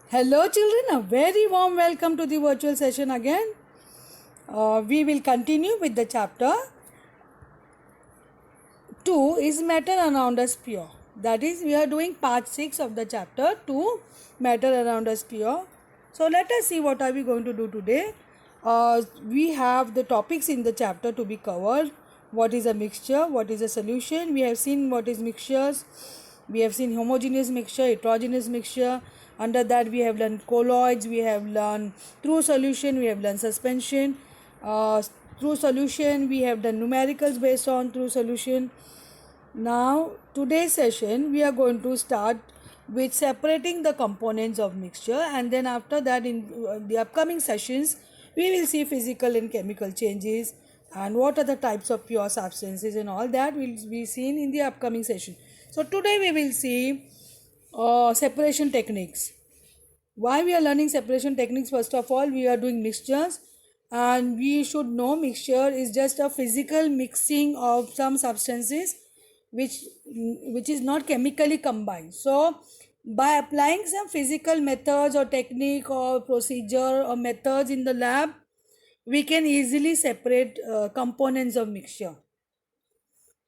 Hello, children. A very warm welcome to the virtual session again. We will continue with the chapter 2 is matter around us pure. That is, we are doing part 6 of the chapter 2 matter around us pure. So, let us see what are we going to do today. We have the topics in the chapter to be covered. What is a mixture? What is a solution? We have seen what is mixtures. We have seen homogeneous mixture, heterogeneous mixture. Under that we have learned colloids, we have learned through solution, we have learned suspension. Through solution we have done numericals based on through solution. Now today's session we are going to start with separating the components of mixture, and then after that in the upcoming sessions we will see physical and chemical changes and what are the types of pure substances and all that will be seen in the upcoming session. So today we will see separation techniques. Why we are learning separation techniques? First of all, we are doing mixtures, and we should know mixture is just a physical mixing of some substances which is not chemically combined. So by applying some physical methods or technique or procedure or methods in the lab, we can easily separate components of mixture.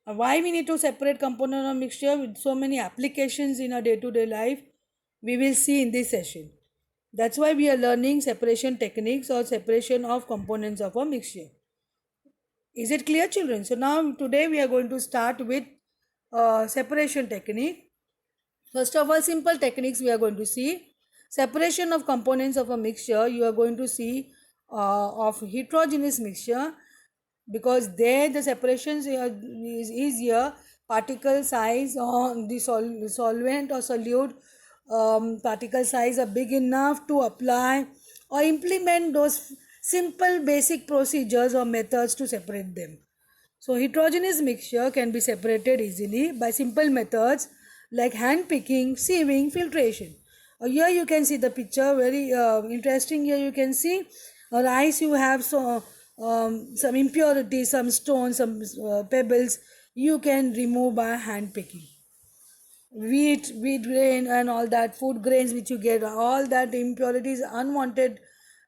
Why we need to separate component of mixture with so many applications in our day-to-day life, we will see in this session. That's why we are learning separation techniques or separation of components of a mixture. Is it clear, children? So now today we are going to start with separation technique. First of all, simple techniques we are going to see. Separation of components of a mixture, you are going to see of heterogeneous mixture, because there the separations is easier. Particle size on the solvent or solute, particle size are big enough to apply or implement those simple basic procedures or methods to separate them. So heterogeneous mixture can be separated easily by simple methods like hand picking, sieving, filtration. Here you can see the picture, very interesting. Here you can see rice, you have some impurities, some stones, some pebbles you can remove by hand picking. Wheat grain and all that, food grains which you get, all that impurities, unwanted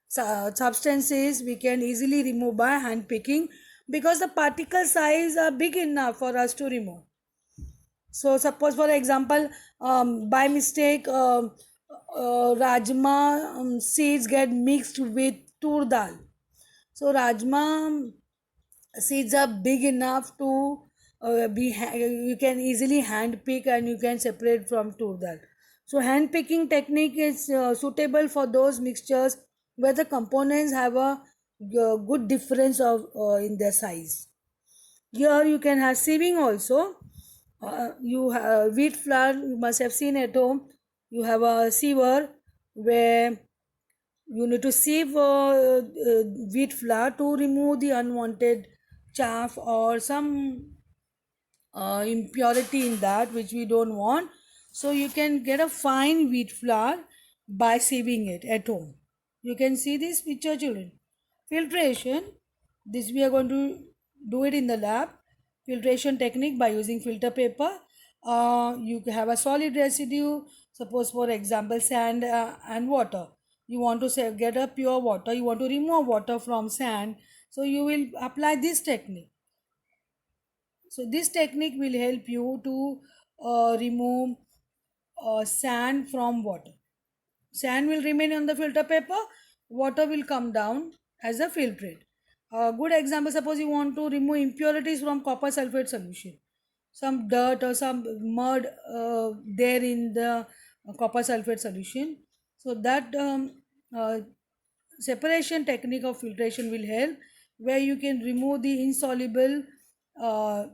substances we can easily remove by hand picking, because the particle size are big enough for us to remove. So suppose for example, by mistake rajma seeds get mixed with tur dal. So rajma seeds are big enough to you can easily hand pick and you can separate from tur dal. So hand picking technique is suitable for those mixtures where the components have a good difference of in their size. Here you can have sieving also. You have wheat flour, you must have seen at home. You have a siever where you need to sieve wheat flour to remove the unwanted chaff or some impurity in that which we don't want. So you can get a fine wheat flour by sieving it at home. You can see this picture, children. Filtration, this we are going to do it in the lab. Filtration technique by using filter paper. You have a solid residue, suppose for example sand and water. You want to say, get a pure water, you want to remove water from sand, so you will apply this technique. So this technique will help you to remove sand from water. Sand will remain on the filter paper, water will come down as a filtrate. A good example, suppose you want to remove impurities from copper sulfate solution. Some dirt or some mud there in the copper sulfate solution. So that separation technique of filtration will help, where you can remove the insoluble uh,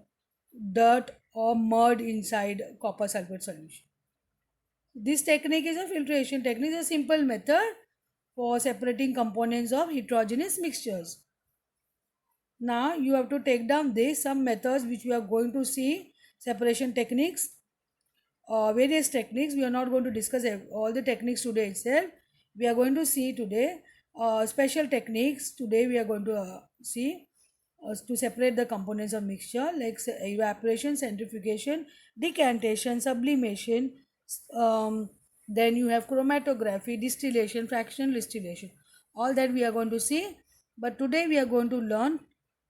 dirt or mud inside copper sulfate solution. This technique is a filtration technique, a simple method for separating components of heterogeneous mixtures. Now you have to take down this some methods which we are going to see. Separation techniques, various techniques. We are not going to discuss all the techniques today itself. We are going to see today special techniques. Today we are going to see to separate the components of mixture, like evaporation, centrifugation, decantation, sublimation, Then you have chromatography, distillation, fractional distillation. All that we are going to see. But today we are going to learn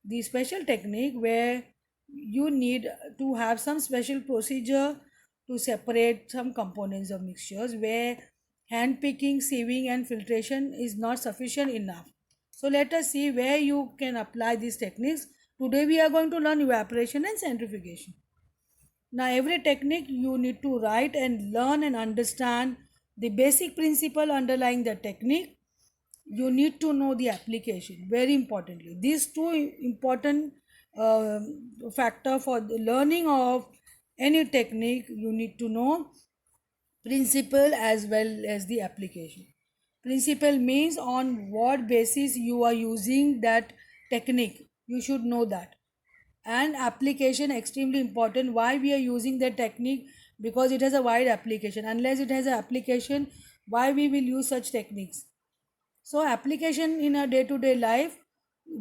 the special technique where you need to have some special procedure to separate some components of mixtures, where hand picking, sieving and filtration is not sufficient enough. So let us see where you can apply these techniques. Today we are going to learn evaporation and centrifugation. Now, every technique you need to write and learn and understand the basic principle underlying the technique. You need to know the application, very importantly. These two important uh, factor for the learning of any technique. You need to know principle as well as the application. Principle means on what basis you are using that technique. You should know that. And application extremely important. Why we are using that technique? Because it has a wide application. Unless it has an application, why we will use such techniques? So application in a day-to-day life,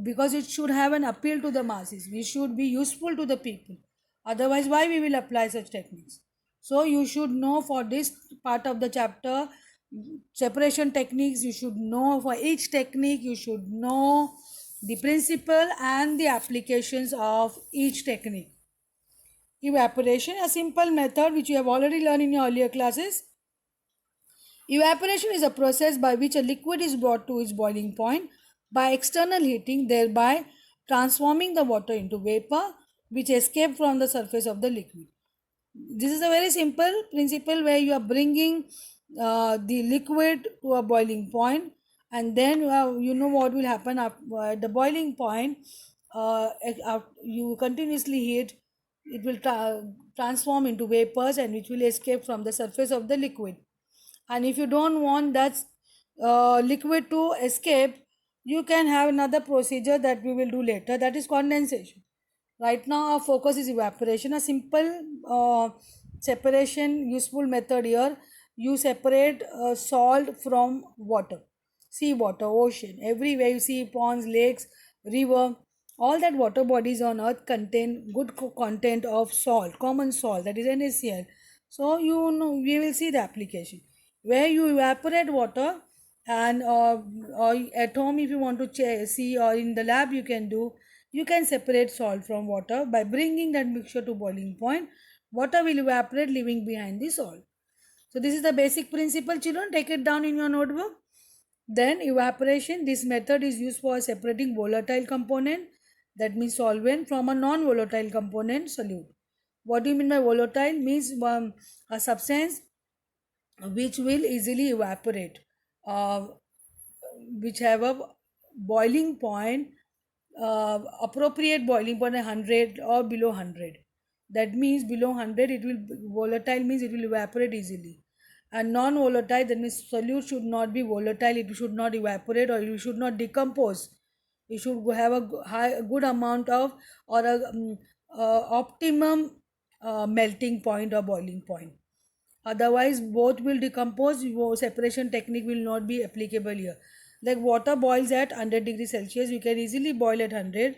because it should have an appeal to the masses. We should be useful to the people. Otherwise, why we will apply such techniques? So you should know for this part of the chapter separation techniques. You should know for each technique. You should know the principle and the applications of each technique. Evaporation, a simple method which you have already learned in your earlier classes. Evaporation is a process by which a liquid is brought to its boiling point by external heating, thereby transforming the water into vapor which escape from the surface of the liquid. This is a very simple principle where you are bringing the liquid to a boiling point, and then you know what will happen at the boiling point. You continuously heat, it will transform into vapors and which will escape from the surface of the liquid. And if you don't want that liquid to escape, you can have another procedure that we will do later, that is condensation. Right now our focus is evaporation, a simple separation useful method here. You separate salt from water, sea water, ocean, everywhere you see ponds, lakes, river, all that water bodies on earth contain good content of salt, common salt, that is NaCl. So you know we will see the application where you evaporate water. And or at home if you want to see, or in the lab you can do, you can separate salt from water by bringing that mixture to boiling point. Water will evaporate, leaving behind the salt. So this is the basic principle, children. Take it down in your notebook. Then evaporation, this method is used for separating volatile component, that means solvent, from a non-volatile component, solute. What do you mean by volatile? Means a substance which will easily evaporate, uh, which have a boiling point, appropriate boiling point 100 or below 100. That means below 100 it will volatile, means it will evaporate easily. And non-volatile, that means solute should not be volatile, it should not evaporate or it should not decompose. It should have a good amount of, or a optimum melting point or boiling point. Otherwise both will decompose. Separation technique will not be applicable here. Like water boils at 100 degrees Celsius, you can easily boil at 100.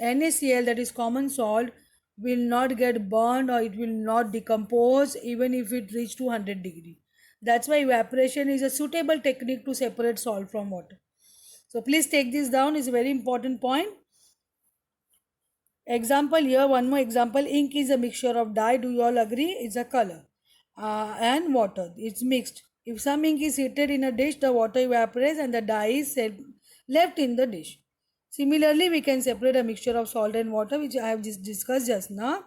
NaCl, that is common salt, will not get burned or it will not decompose even if it reach to 100 degree. That's why evaporation is a suitable technique to separate salt from water. So please take this down, is a very important point. Example here, one more example. Ink is a mixture of dye. Do you all agree? It's a color. And water. It's mixed. If some ink is heated in a dish, the water evaporates and the dye is left in the dish. Similarly, we can separate a mixture of salt and water, which I have just discussed just now,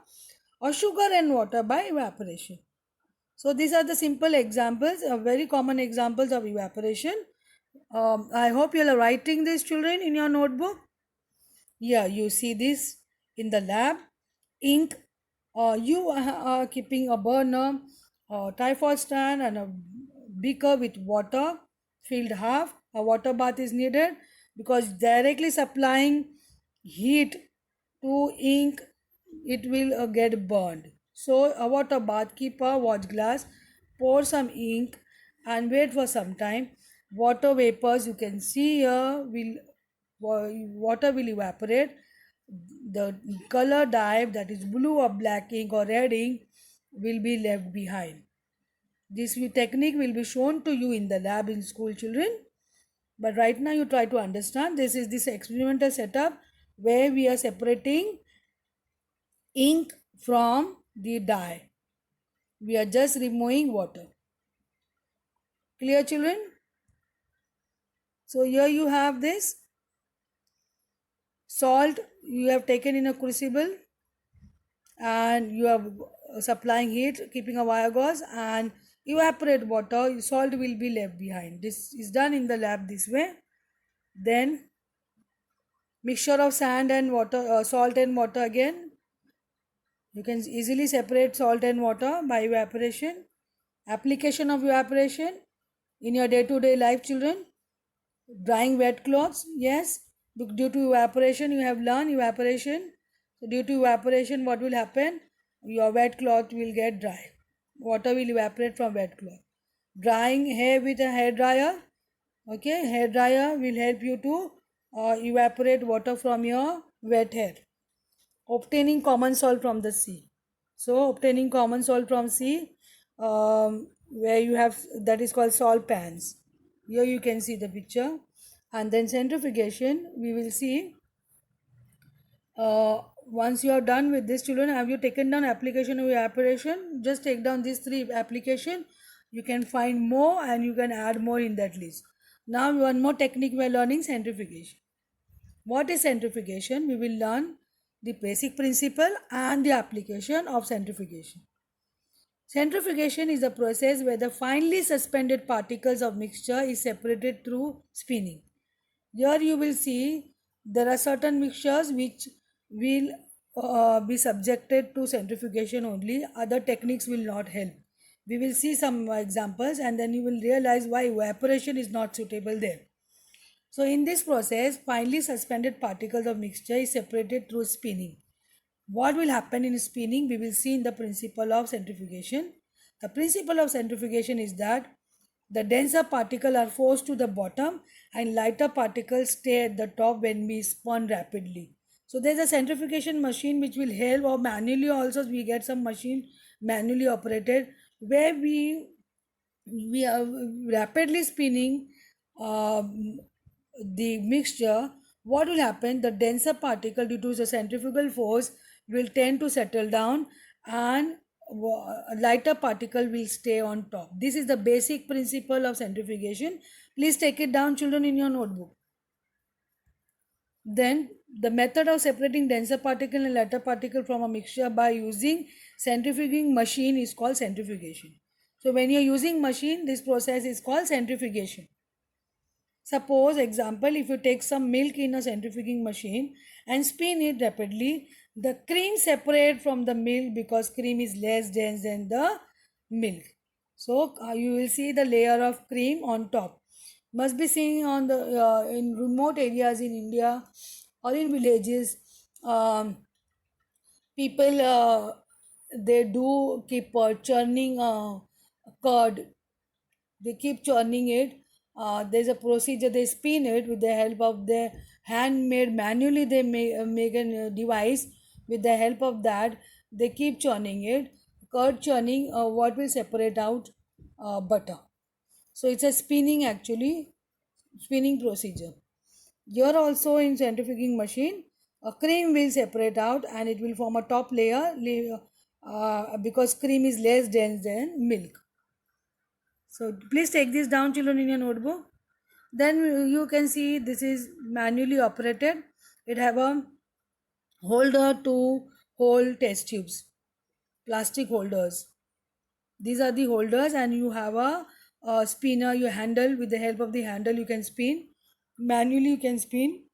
or sugar and water by evaporation. So these are the simple examples, very common examples of evaporation. I hope you are writing this, children, in your notebook. Yeah, you see this in the lab. Ink, you are keeping a burner, a typhoid stand and a beaker with water filled half. A water bath is needed because directly supplying heat to ink, it will get burned. So a water bath, keep a watch glass, pour some ink and wait for some time. Water vapors you can see here will water will evaporate. The color dye, that is blue or black ink or red ink, will be left behind. This technique will be shown to you in the lab in school, children. But right now you try to understand, this is this experimental setup where we are separating ink from the dye. We are just removing water. Clear, children? So here you have this salt you have taken in a crucible, and you are supplying heat, keeping a wire gauze, and evaporate water. Salt will be left behind. This is done in the lab this way. Then mixture of sand and water, salt and water again. You can easily separate salt and water by evaporation. Application of evaporation in your day-to-day life, children. Drying wet clothes, yes. Due to evaporation, you have learned evaporation. So due to evaporation, what will happen? Your wet cloth will get dry. Water will evaporate from wet cloth. Drying hair with a hair dryer. Okay, hair dryer will help you to evaporate water from your wet hair. Obtaining common salt from the sea. So obtaining common salt from sea, where you have, that is called salt pans. Here you can see the picture. And then centrifugation, we will see. Once you are done with this, children, have you taken down application of evaporation? Just take down these three application. You can find more and you can add more in that list. Now one more technique we are learning, centrifugation. What is centrifugation? We will learn the basic principle and the application of centrifugation. Centrifugation is a process where the finely suspended particles of mixture is separated through spinning. Here you will see there are certain mixtures which will be subjected to centrifugation only. Other techniques will not help. We will see some examples and then you will realize why evaporation is not suitable there. So in this process, finely suspended particles of mixture is separated through spinning. What will happen in spinning? We will see in the principle of centrifugation. The principle of centrifugation is that the denser particles are forced to the bottom and lighter particles stay at the top when we spun rapidly. So there is a centrifugation machine which will help, or manually also we get some machine manually operated where we are rapidly spinning the mixture. What will happen? The denser particle, due to the centrifugal force, will tend to settle down and lighter particle will stay on top. This is the basic principle of centrifugation. Please take it down, children, in your notebook. Then the method of separating denser particle and lighter particle from a mixture by using centrifuging machine is called centrifugation. So when you are using machine, this process is called centrifugation. Suppose example, if you take some milk in a centrifuging machine and spin it rapidly, the cream separate from the milk because cream is less dense than the milk. So you will see the layer of cream on top. Must be seen on the in remote areas in India or in villages. People they do keep churning curd. They keep churning it. There's a procedure, they spin it with the help of the handmade, manually they make a device. With the help of that they keep churning it. Curd churning, what will separate out butter. So it's a spinning, actually spinning procedure. Here also in centrifuging machine, a cream will separate out and it will form a top layer, because cream is less dense than milk. So please take this down, children, in your notebook. Then you can see this is manually operated. It have a holder to hold test tubes, plastic holders. These are the holders, and you have a spinner. You handle, with the help of the handle you can spin. Manually you can spin.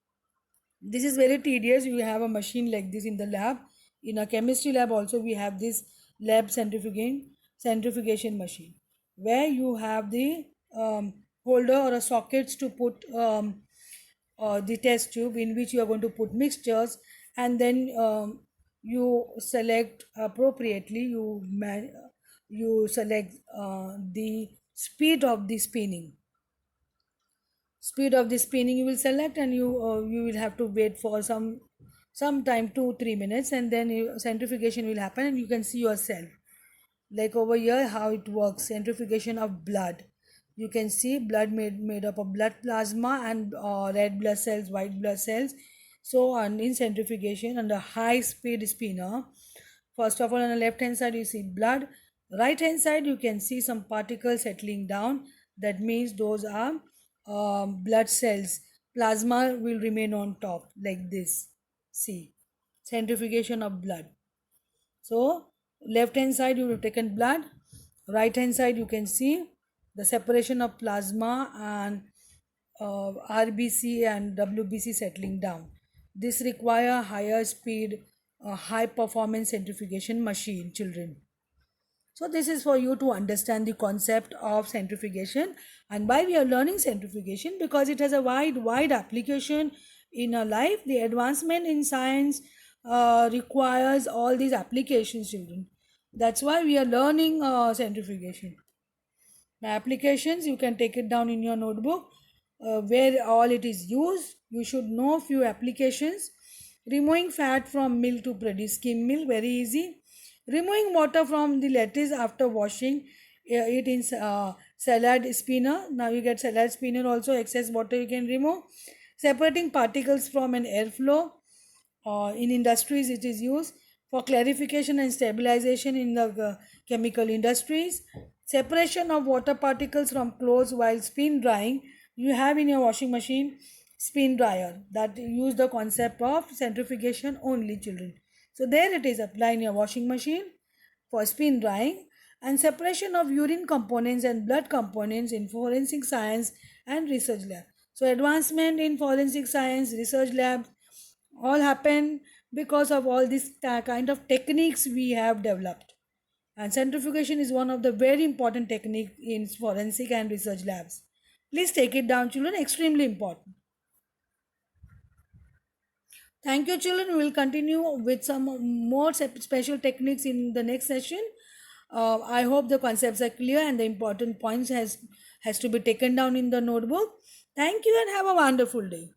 This is very tedious. You have a machine like this in the lab. In a chemistry lab also we have this lab centrifugation machine, where you have the holder or a sockets to put the test tube in which you are going to put mixtures, and then you select appropriately, you select the speed of the spinning you will select, and you will have to wait for some time, 2-3 minutes, and then centrifugation will happen and you can see yourself. Like over here, how it works: centrifugation of blood. You can see blood made up of blood plasma and red blood cells, white blood cells. So on in centrifugation on the high speed spinner, first of all on the left hand side you see blood. Right hand side you can see some particles settling down. That means those are blood cells. Plasma will remain on top like this. See, centrifugation of blood. So left hand side you have taken blood, right hand side you can see the separation of plasma and RBC and WBC settling down. This require higher speed, high performance centrifugation machine, children. So this is for you to understand the concept of centrifugation, and why we are learning centrifugation, because it has a wide application in our life. The advancement in science requires all these applications, children. That's why we are learning centrifugation. The applications you can take it down in your notebook, where all it is used. You should know few applications. Removing fat from milk to produce skim milk, very easy. Removing water from the lettuce after washing it in salad spinner. Now you get salad spinner also, excess water you can remove. Separating particles from an airflow. In industries it is used for clarification and stabilization in the chemical industries. Separation of water particles from clothes while spin drying. You have in your washing machine spin dryer that use the concept of centrifugation only, children. So there it is, apply in your washing machine for spin drying. And separation of urine components and blood components in forensic science and research lab. So advancement in forensic science research lab all happen because of all these kind of techniques we have developed. And centrifugation is one of the very important technique in forensic and research labs. Please take it down, children, extremely important. Thank you, children. We will continue with some more special techniques in the next session. I hope the concepts are clear and the important points has to be taken down in the notebook. Thank you and have a wonderful day.